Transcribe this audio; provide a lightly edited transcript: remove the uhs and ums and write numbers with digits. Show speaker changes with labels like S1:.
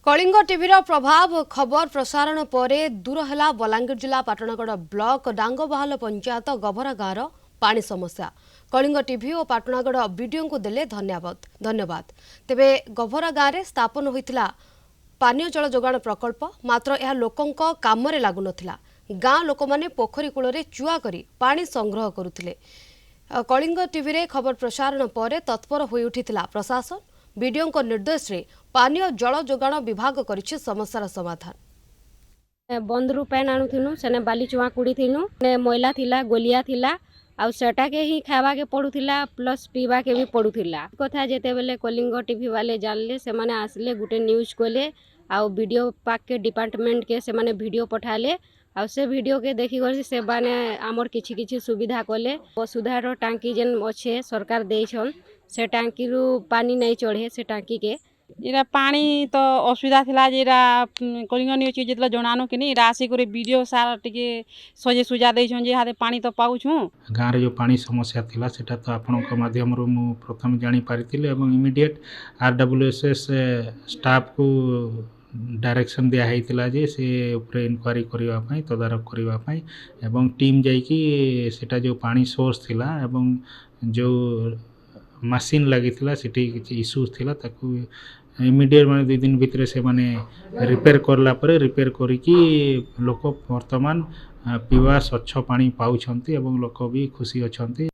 S1: Kalinga TV प्रभाव खबर प्रसारण पर दूर है बलांगीर जिला पाटणगढ़ ब्लॉक डांगबाहाल पंचायत गभरा गाँव पानी समस्या। कलिंग टीवी और पाटणगढ़ वीडियो को देले धन्यवाद। तेबे गभरा गाँव में स्थापन होता पानीय जल जोगाण प्रकल्प मात्र यह लोकों काम लगुन गाँ लोक मैंने पोखरी कूल चुआ करी पानी संग्रह करुले। कलिंग टीवी खबर प्रसारण पर तत्पर हो उठिथिला प्रशासन। वीडियो को निर्देश रे पानीय जल जोगाण विभाग करिछि समस्यार समाधान।
S2: बंदरू पैन आणुथिनु सेने बाली चुआ कुड़ी थिनु ने मैला थिला गोलिया थिला आउ सेटा के ही खावा के पड़ुथिला प्लस पीवा के भी पड़ुथिला। कथा जेते बेले कलिंग टीवी वाले जानले से माने आसले गुटे न्यूज कोले आउ वीडियो पाक के डिपार्टमेंट के से माने वीडियो पठाले आउ से वीडियो के देखि कर से माने हमर किछि किछि सुविधा कोले। वसुधार टांकी जेन अच्छे सरकार देछन से टांकी रु पानी नहीं चढ़े से टांकी के
S3: इरा पानी तो असुविधा थिला जेरा कलिंग न्यूज के जेतला जणानो कि इरा आसी करे वीडियो सारा टिके सजे सुजा देछन जे हाते पानी तो पाउछु।
S4: गाँव रे जो पानी समस्या थिला सेटा तो आपनक माध्यम रो मु प्रथम जानि पारिथिले एवं इमीडिएट आरडब्ल्यूएसएस स्टाफ को डायरेक्शन दिया हैतिला जे से ऊपर इंक्वायरी करबा पई तदारक करबा पई एवं टीम जाई कि सेटा जो पानी सोर्स थिला एवं जो मशीन लगी सेठी किसी इश्यूज थिला ताकू इमीडिएट माने 2 दिन भितर से माने रिपेयर करला परे रिपेयर करिकी लोक वर्तमान पीवा स्वच्छ पानी पाउछंती एवं लोक भी खुशी अछंती।